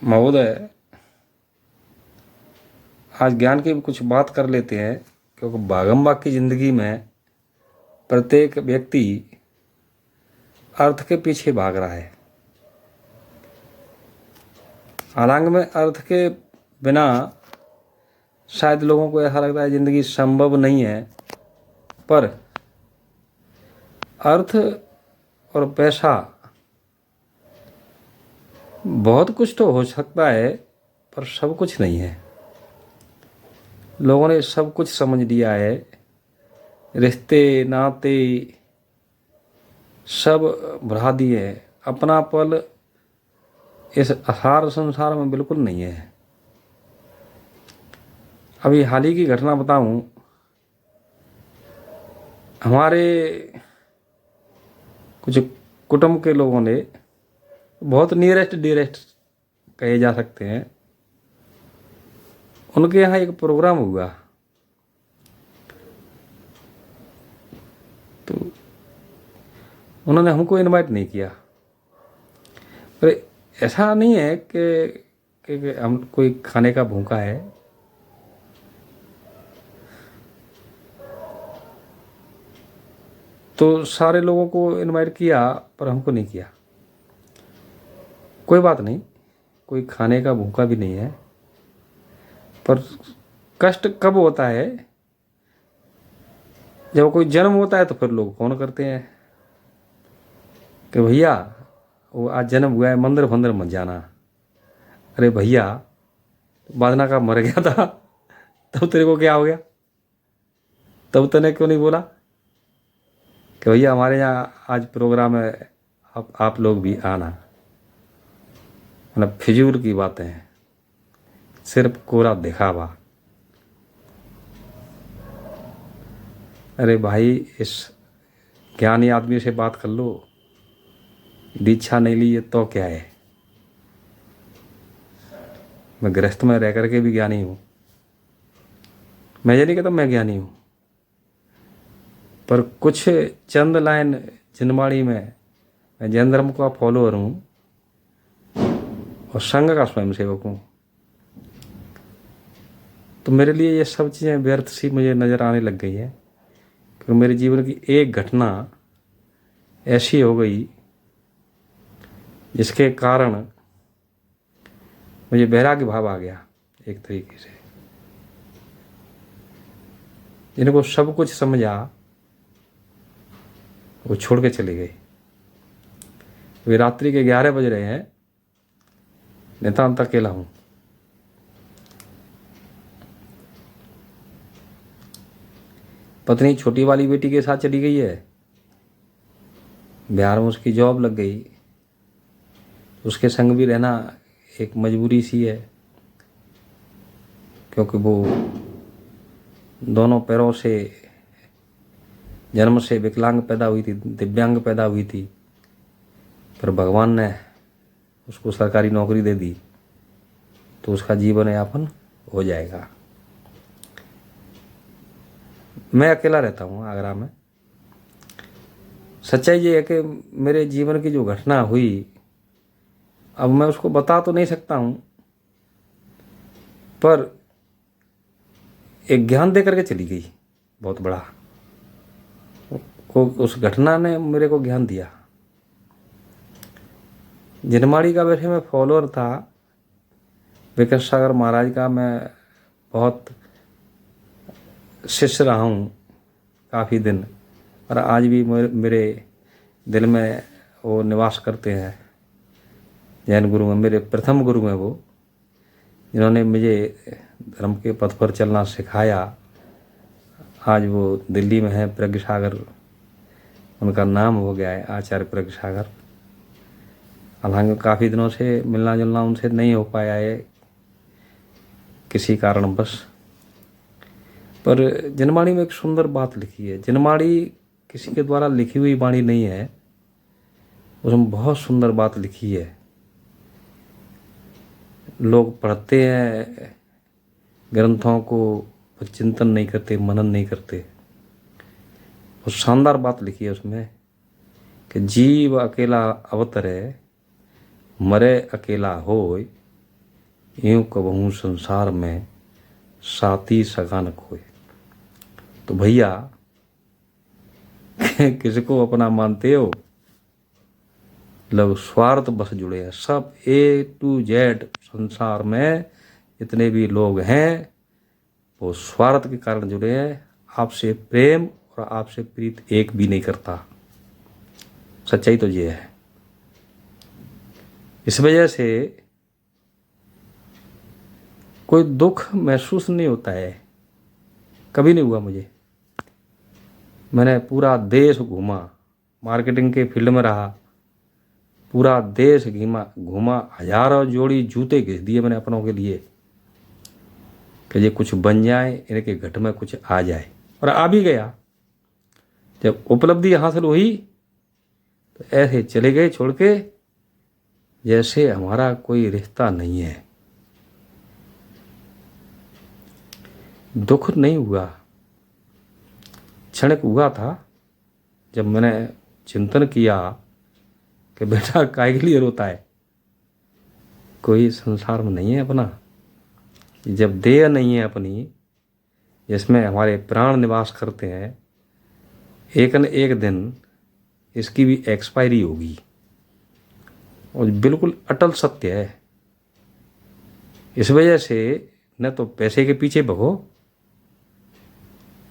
महोदय, आज ज्ञान की भी कुछ बात कर लेते हैं, क्योंकि भागम भाग की जिंदगी में प्रत्येक व्यक्ति अर्थ के पीछे भाग रहा है। हालांकि में अर्थ के बिना शायद लोगों को ऐसा लगता है जिंदगी संभव नहीं है, पर अर्थ और पैसा बहुत कुछ तो हो सकता है, पर सब कुछ नहीं है। लोगों ने सब कुछ समझ लिया है, रिश्ते नाते सब भुला दिए हैं। अपना पल इस असार संसार में बिल्कुल नहीं है। अभी हाल ही की घटना बताऊं, हमारे कुछ कुटुंब के लोगों ने, बहुत नियरेस्ट डियरेस्ट कहे जा सकते हैं, उनके यहाँ एक प्रोग्राम हुआ। तो उन्होंने हमको इनवाइट नहीं किया। पर ऐसा नहीं है कि हम कोई खाने का भूखा है। तो सारे लोगों को इनवाइट किया, पर हमको नहीं किया। कोई बात नहीं, कोई खाने का भूखा भी नहीं है। पर कष्ट कब होता है, जब कोई जन्म होता है तो फिर लोग फोन करते हैं कि भैया वो आज जन्म हुआ है, मंदिर फंदिर मत जाना। अरे भैया, बादना का मर गया था तब तेरे को क्या हो गया? तब तूने क्यों नहीं बोला कि भैया हमारे यहाँ आज प्रोग्राम है, आप लोग भी आना? मतलब फिजूल की बातें हैं, सिर्फ कोरा दिखावा। अरे भाई, इस ज्ञानी आदमी से बात कर लो। दीक्षा नहीं ली है तो क्या है? मैं गृहस्थ में रह करके भी ज्ञानी हूँ। मैं ये नहीं कहता मैं ज्ञानी हूँ, पर कुछ चंद लाइन जिनवाणी में मैं जैन धर्म का फॉलोअर हूँ और संघ का स्वयंसेवक हूँ। तो मेरे लिए ये सब चीज़ें व्यर्थ सी मुझे नज़र आने लग गई है, क्योंकि मेरे जीवन की एक घटना ऐसी हो गई जिसके कारण मुझे वैराग्य भाव आ गया। एक तरीके से जिनको सब कुछ समझा वो छोड़ के चले गए। वे रात्रि के 11 बज रहे हैं, नितांत अकेला हूँ। पत्नी छोटी वाली बेटी के साथ चली गई है, बिहार में उसकी जॉब लग गई। उसके संग भी रहना एक मजबूरी सी है, क्योंकि वो दोनों पैरों से जन्म से विकलांग पैदा हुई थी, दिव्यांग पैदा हुई थी। पर भगवान ने उसको सरकारी नौकरी दे दी, तो उसका जीवन यापन हो जाएगा। मैं अकेला रहता हूँ आगरा में। सच्चाई ये है कि मेरे जीवन की जो घटना हुई, अब मैं उसको बता तो नहीं सकता हूँ, पर एक ज्ञान दे करके चली गई बहुत बड़ा। उस घटना ने मेरे को ज्ञान दिया। जिनमाड़ी का वैसे मैं फॉलोअर था, विकास सागर महाराज का मैं बहुत शिष्य रहा हूँ काफ़ी दिन, और आज भी मेरे दिल में वो निवास करते हैं। जैन गुरु में मेरे प्रथम गुरु हैं वो, जिन्होंने मुझे धर्म के पथ पर चलना सिखाया। आज वो दिल्ली में है, प्रज्ञ सागर उनका नाम हो गया है, आचार्य प्रज्ञ सागर। हालांकि काफ़ी दिनों से मिलना जुलना उनसे नहीं हो पाया है किसी कारणवश। पर जिनवाणी में एक सुंदर बात लिखी है। जिनवाणी किसी के द्वारा लिखी हुई वाणी नहीं है, उसमें बहुत सुंदर बात लिखी है। लोग पढ़ते हैं ग्रंथों को, चिंतन नहीं करते, मनन नहीं करते। वो शानदार बात लिखी है उसमें कि जीव अकेला अवतरे, मरे अकेला होय, यूं कबहू संसार में साथी सगा न खोए। तो भैया किसको अपना मानते हो? लोग स्वार्थ बस जुड़े हैं, सब A to Z संसार में जितने भी लोग हैं वो स्वार्थ के कारण जुड़े हैं। आपसे प्रेम और आपसे प्रीत एक भी नहीं करता। सच्चाई तो ये है। इस वजह से कोई दुख महसूस नहीं होता है, कभी नहीं हुआ मुझे। मैंने पूरा देश घूमा, मार्केटिंग के फील्ड में रहा, पूरा देश घूमा, हजारों जोड़ी जूते घिस दिए मैंने अपनों के लिए कि ये कुछ बन जाए, इनके घट में कुछ आ जाए, और आ भी गया। जब उपलब्धि हासिल हुई तो ऐसे चले गए छोड़ के जैसे हमारा कोई रिश्ता नहीं है। दुख नहीं हुआ, क्षणिक हुआ था जब मैंने चिंतन किया कि बेटा काहे के लिए रोता है, कोई संसार में नहीं है अपना। जब देह नहीं है अपनी, जिसमें हमारे प्राण निवास करते हैं, एक न एक दिन इसकी भी एक्सपायरी होगी, और बिल्कुल अटल सत्य है। इस वजह से न तो पैसे के पीछे भगो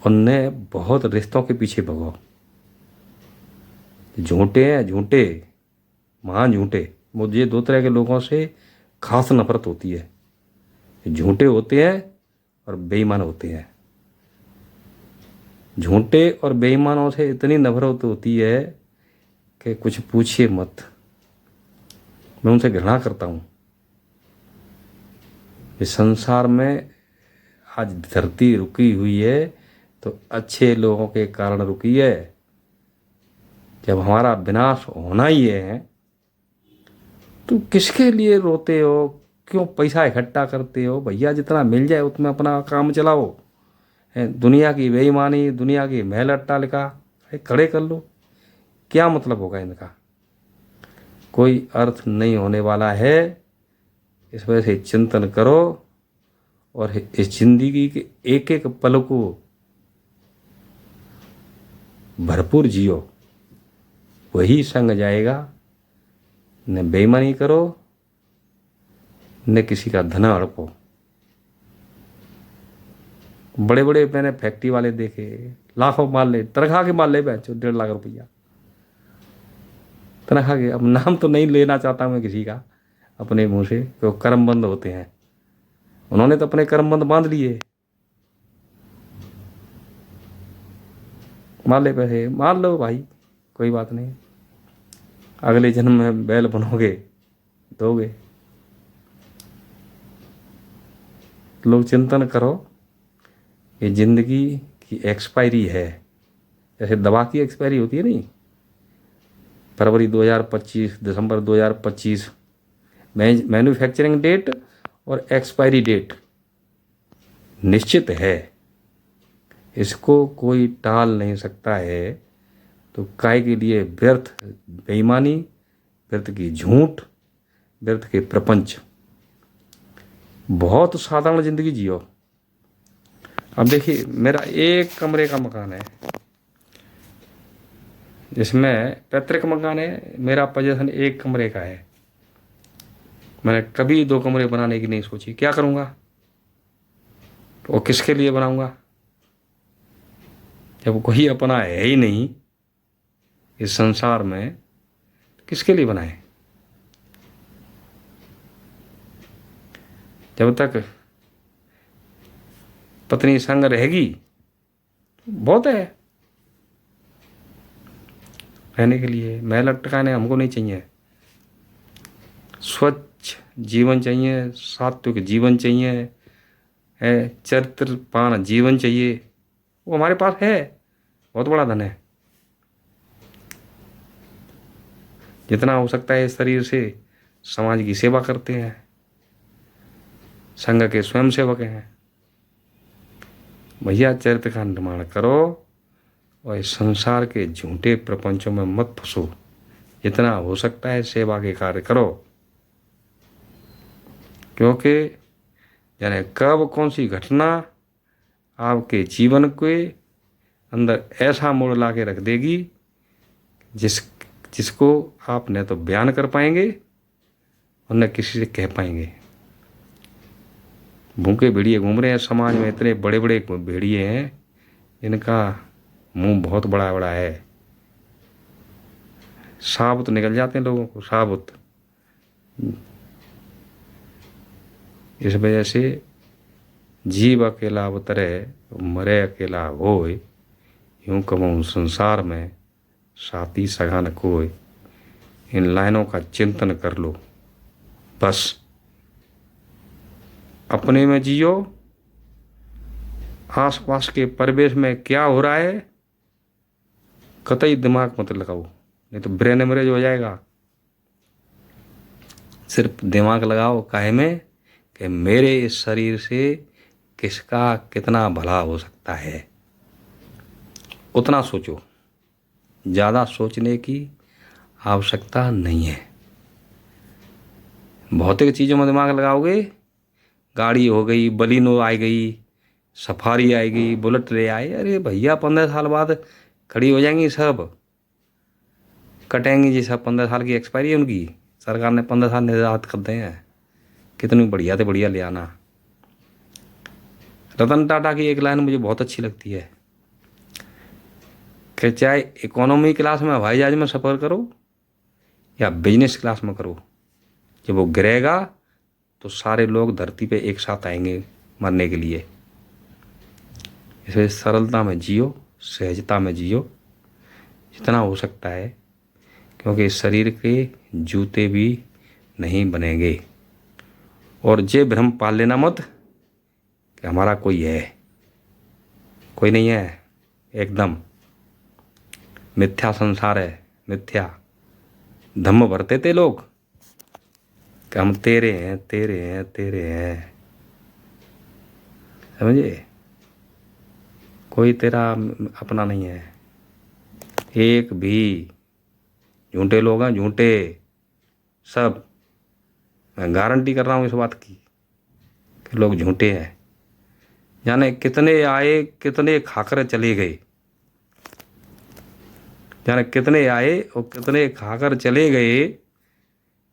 और न बहुत रिश्तों के पीछे भगो। झूठे हैं, झूठे, महान झूठे। मुझे दो तरह के लोगों से खास नफरत होती है, झूठे होते हैं और बेईमान होते हैं। झूठे और बेईमानों से इतनी नफरत होती है कि कुछ पूछिए मत। मैं उनसे घृणा करता हूँ। इस संसार में आज धरती रुकी हुई है तो अच्छे लोगों के कारण रुकी है। जब हमारा विनाश होना ही है तो किसके लिए रोते हो, क्यों पैसा इकट्ठा करते हो? भैया जितना मिल जाए उसमें अपना काम चलाओ। दुनिया की बेईमानी, दुनिया की महल अट्टालिका खड़े कर लो, क्या मतलब होगा इनका? कोई अर्थ नहीं होने वाला है। इस वजह से चिंतन करो और इस जिंदगी के एक एक पल को भरपूर जियो, वही संग जाएगा। न बेईमानी करो, न किसी का धन हड़पो। बड़े बड़े मैंने फैक्ट्री वाले देखे, लाखों माल ले, तनख्वाह के माल ले बेचो, 1.5 लाख रुपया तनख्वाह के। अब नाम तो नहीं लेना चाहता मैं किसी का अपने मुंह से, तो कर्म बंद होते हैं। उन्होंने तो अपने कर्म बंद बांध लिए। मार ले पैसे, मार लो भाई, कोई बात नहीं। अगले जन्म में बैल बनोगे, दोगे। लोग चिंतन करो, ये जिंदगी की एक्सपायरी है। जैसे दवा की एक्सपायरी होती है नहीं, फरवरी 2025, दिसंबर 2025 मैन्युफैक्चरिंग डेट और एक्सपायरी डेट निश्चित है, इसको कोई टाल नहीं सकता है। तो काय के लिए व्यर्थ बेईमानी, व्यर्थ की झूठ, व्यर्थ के प्रपंच। बहुत साधारण जिंदगी जियो। अब देखिए, मेरा 1 कमरे का मकान है, जिसमें पैतृक मकान है। मेरा पोजीशन 1 कमरे का है। मैंने कभी 2 कमरे बनाने की नहीं सोची। क्या करूँगा और किसके लिए बनाऊँगा जब कोई अपना है ही नहीं इस संसार में? किसके लिए बनाए? जब तक पत्नी संग रहेगी बहुत है रहने के लिए। महल अटकाने हमको नहीं चाहिए। स्वच्छ जीवन चाहिए, सात्विक जीवन चाहिए, है चरित्रवान जीवन चाहिए। वो हमारे पास है, बहुत बड़ा धन है। जितना हो सकता है इस शरीर से समाज की सेवा करते हैं, संघ के स्वयं सेवक हैं। भैया चरित्र का निर्माण करो और इस संसार के झूठे प्रपंचों में मत फंसो। जितना हो सकता है सेवा के कार्य करो, क्योंकि यानी कब कौन सी घटना आपके जीवन के अंदर ऐसा मोड़ ला के रख देगी जिसको आप न तो बयान कर पाएंगे और न किसी से कह पाएंगे। भूखे भेड़िए घूम रहे हैं समाज में, इतने बड़े बड़े भेड़िए हैं इनका मुंह बहुत बड़ा बड़ा है, साबुत निकल जाते हैं लोगों को, साबुत। इस वजह से जीव अकेला अवतरे मरे अकेला होय, यूं कहूँ संसार में साथी सगा न कोय। इन लाइनों का चिंतन कर लो बस। अपने में जियो, आसपास के परिवेश में क्या हो रहा है कतई दिमाग मत लगाओ, नहीं तो ब्रेन हेमरेज हो जाएगा। सिर्फ दिमाग लगाओ काहे में कि मेरे इस शरीर से किसका कितना भला हो सकता है, उतना सोचो। ज़्यादा सोचने की आवश्यकता नहीं है। भौतिक चीज़ों में दिमाग लगाओगे, गाड़ी हो गई, बलिनो आ गई, सफारी आ गई, बुलेट ले आए, अरे भैया 15 साल बाद खड़ी हो जाएंगी, सब कटेंगी जी, सब 15 साल की एक्सपायरी है उनकी। सरकार ने 15 साल निर्धारित कर दिए हैं। कितनी बढ़िया से बढ़िया ले आना। रतन टाटा की एक लाइन मुझे बहुत अच्छी लगती है कि चाहे इकोनॉमी क्लास में हवाई जहाज में सफ़र करो या बिजनेस क्लास में करो, जब वो गिरेगा तो सारे लोग धरती पे एक साथ आएंगे मरने के लिए। इसलिए सरलता में जियो, सहजता में जियो जितना हो सकता है, क्योंकि शरीर के जूते भी नहीं बनेंगे। और ये भ्रम पाल लेना मत कि हमारा कोई है, कोई नहीं है, एकदम मिथ्या संसार है, मिथ्या। धम्म भरते थे लोग कि हम तेरे हैं, तेरे हैं, तेरे हैं, समझे? कोई तेरा अपना नहीं है, एक भी। झूठे लोग हैं, झूठे सब। मैं गारंटी कर रहा हूँ इस बात की कि लोग झूठे हैं। जाने कितने आए, कितने खाकर चले गए, जाने कितने आए और कितने खाकर चले गए,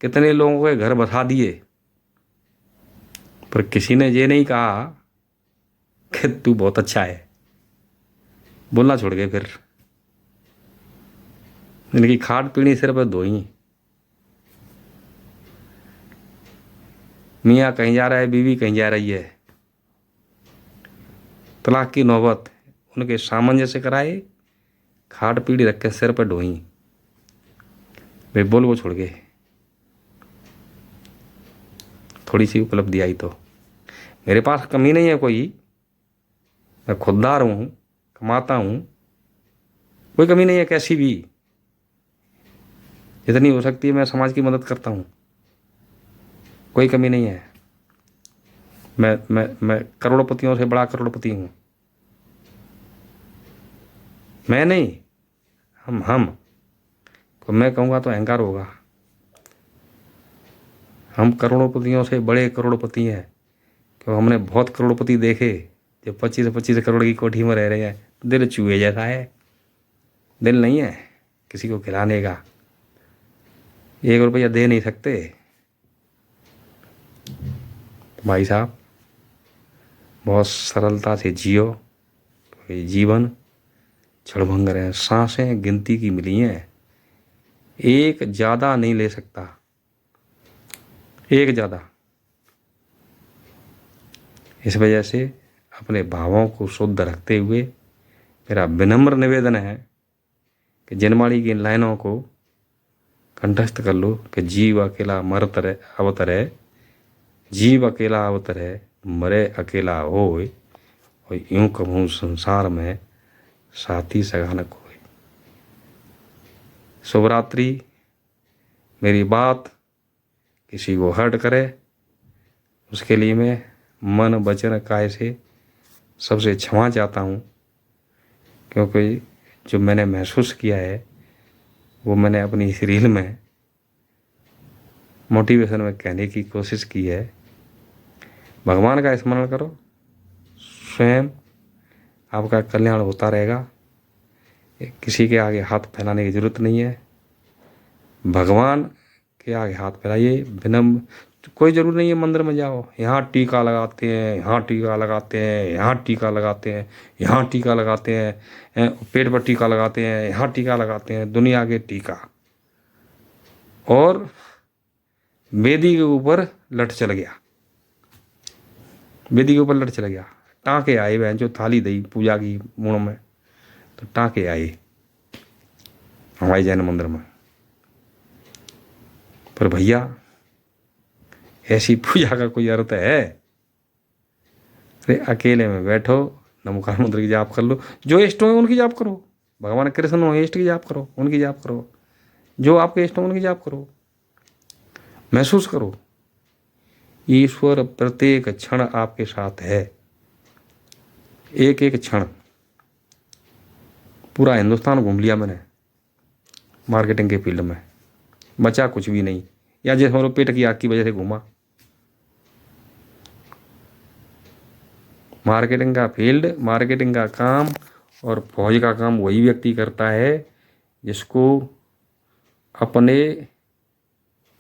कितने लोगों के घर बसा दिए, पर किसी ने ये नहीं कहा कि तू बहुत अच्छा है। बोलना छोड़ गए फिर। इनकी खाट पीनी सिर पर धोई। मियाँ कहीं जा रहा है, बीवी कहीं जा रही है, तलाक की नौबत उनके सामंजस्य कराए, खाट पीड़ी रख के सिर पर ढोई। वे बोल वो छोड़ गए। थोड़ी सी उपलब्धि आई तो मेरे पास कमी नहीं है कोई, मैं खुददार हूँ, कमाता हूँ, कोई कमी नहीं है कैसी भी। जितनी हो सकती है मैं समाज की मदद करता हूँ, कोई कमी नहीं है। मैं करोड़पतियों से बड़ा करोड़पति हूँ। मैं नहीं, हम तो मैं कहूँगा तो अहंकार होगा। हम करोड़पतियों से बड़े करोड़पति हैं, क्यों हमने बहुत करोड़पति देखे जो 25-25 करोड़ की कोठी में रह रहे हैं। दिल चूहे जैसा है, दिल नहीं है किसी को खिलाने का, 1 रुपया दे नहीं सकते। भाई साहब बहुत सरलता से जियो, ये जीवन क्षणभंगुर है। सांसें गिनती की मिली हैं, एक ज़्यादा नहीं ले सकता, एक ज़्यादा। इस वजह से अपने भावों को शुद्ध रखते हुए मेरा विनम्र निवेदन है कि जनमाड़ी की इन लाइनों को कंठस्थ कर लो कि जीव अकेला मरत रहे अवतरे, जीव अकेला अवतरे मरे अकेला होय, और यूं कहूँ संसार में साथी सगा न कोई। शुभरात्रि। मेरी बात किसी को हर्ट करे उसके लिए मैं मन वचन काय से सबसे क्षमा चाहता हूँ, क्योंकि जो मैंने महसूस किया है वो मैंने अपनी इस रील में मोटिवेशन में कहने की कोशिश की है। भगवान का स्मरण करो, स्वयं आपका कल्याण होता रहेगा। किसी के आगे हाथ फैलाने की जरूरत नहीं है। भगवान के आगे हाथ फैलाइए विनम्र। कोई जरूर नहीं है मंदिर में जाओ, यहाँ टीका लगाते हैं, यहाँ टीका लगाते हैं, यहाँ टीका लगाते हैं, यहाँ टीका लगाते हैं, पेट पर टीका लगाते हैं, यहाँ टीका लगाते हैं, दुनिया के टीका। और वेदी के ऊपर लट चल गया, वेदी के ऊपर लट चल गया, टाँके आए बहन जो थाली दी पूजा की मुँह में, तो टाँके आए हमारे जैन मंदिर में। पर भैया ऐसी पूजा का कोई अर्थ है? अरे अकेले में बैठो, नमोकार मंत्र की जाप कर लो, जो इष्ट हो उनकी जाप करो। भगवान कृष्ण हो इष्ट की जाप करो, उनकी जाप करो, जो आपके इष्ट हो उनकी जाप करो। महसूस करो ईश्वर प्रत्येक क्षण आपके साथ है, एक एक क्षण। पूरा हिंदुस्तान घूम लिया मैंने मार्केटिंग के फील्ड में, बचा कुछ भी नहीं। या जैसे हमारे पेट की आग की वजह से घूमा। मार्केटिंग का फील्ड, मार्केटिंग का काम और फौज का काम वही व्यक्ति करता है जिसको अपने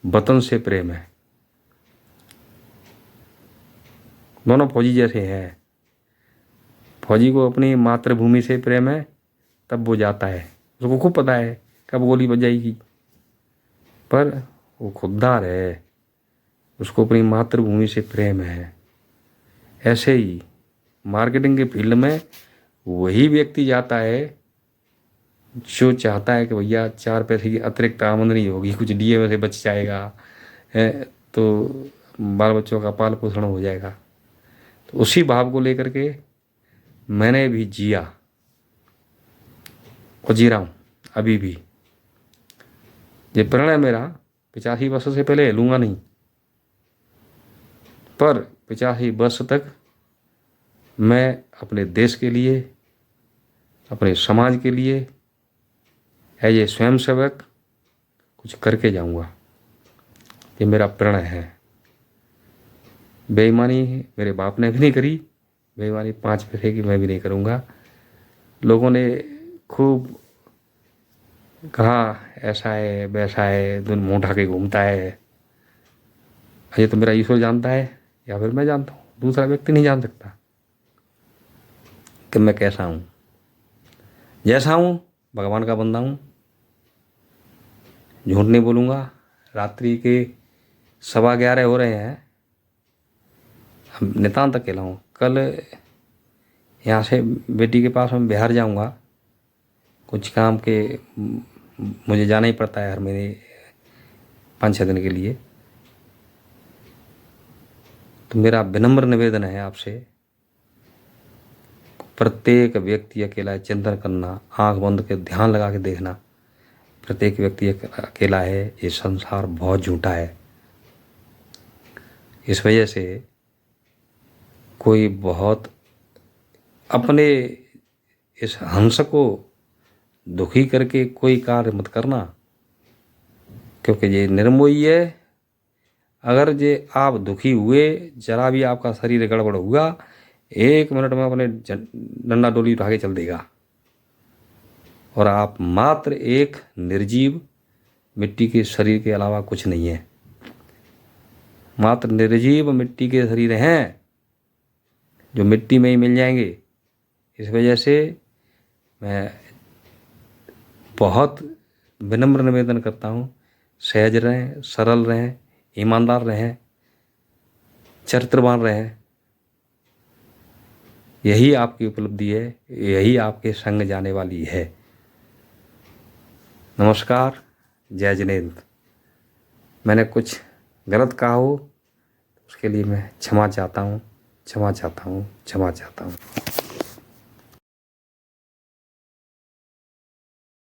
वतन से प्रेम है। दोनों फौजी जैसे हैं। फौजी को अपनी मातृभूमि से प्रेम है तब वो जाता है, उसको खूब पता है कब गोली बज जाएगी, पर वो खुददार है, उसको अपनी मातृभूमि से प्रेम है। ऐसे ही मार्केटिंग के फील्ड में वही व्यक्ति जाता है जो चाहता है कि भैया 4 पैसे की अतिरिक्त आमदनी होगी, कुछ डीए में से बच जाएगा है, तो बाल बच्चों का पाल पोषण हो जाएगा। तो उसी भाव को लेकर के मैंने भी जिया और जी रहा हूँ अभी भी। ये प्रण मेरा 85 वर्षों से पहले लूँगा नहीं, पर 85 वर्ष तक मैं अपने देश के लिए, अपने समाज के लिए एज ए स्वयं सेवक कुछ करके जाऊंगा। ये मेरा प्रण है। बेईमानी मेरे बाप ने भी नहीं करी, बेईमानी 5 पैसे की मैं भी नहीं करूंगा। लोगों ने खूब कहा ऐसा है वैसा है, दिन मुँह ढा के घूमता है। ये तो मेरा ईश्वर जानता है या फिर मैं जानता हूँ, दूसरा व्यक्ति नहीं जान सकता कि मैं कैसा हूँ। जैसा हूँ भगवान का बंदा हूँ, झूठ नहीं बोलूँगा। रात्रि के 11:15 हो रहे हैं, हम नितांत अकेला हूँ। कल यहाँ से बेटी के पास मैं बिहार जाऊँगा, कुछ काम के मुझे जाना ही पड़ता है हर महीने 5-6 दिन के लिए। तो मेरा विनम्र निवेदन है आपसे, प्रत्येक व्यक्ति अकेला चिंतन करना, आंख बंद के ध्यान लगा के देखना। प्रत्येक व्यक्ति अकेला है, ये संसार बहुत झूठा है। इस वजह से कोई बहुत अपने इस हंस को दुखी करके कोई कार्य मत करना, क्योंकि ये निर्मोही है। अगर जे आप दुखी हुए, जरा भी आपका शरीर गड़बड़ हुआ, 1 मिनट में अपने डंडा डोली उठा के चल देगा। और आप मात्र एक निर्जीव मिट्टी के शरीर के अलावा कुछ नहीं है, मात्र निर्जीव मिट्टी के शरीर हैं जो मिट्टी में ही मिल जाएंगे। इस वजह से मैं बहुत विनम्र निवेदन करता हूँ, सहज रहें, सरल रहें, ईमानदार रहें, चरित्रवान रहें। यही आपकी उपलब्धि है, यही आपके संग जाने वाली है। नमस्कार, जय जिनेंद्र। मैंने कुछ गलत कहा हो उसके लिए मैं क्षमा चाहता हूँ, क्षमा चाहता हूँ, क्षमा चाहता हूँ।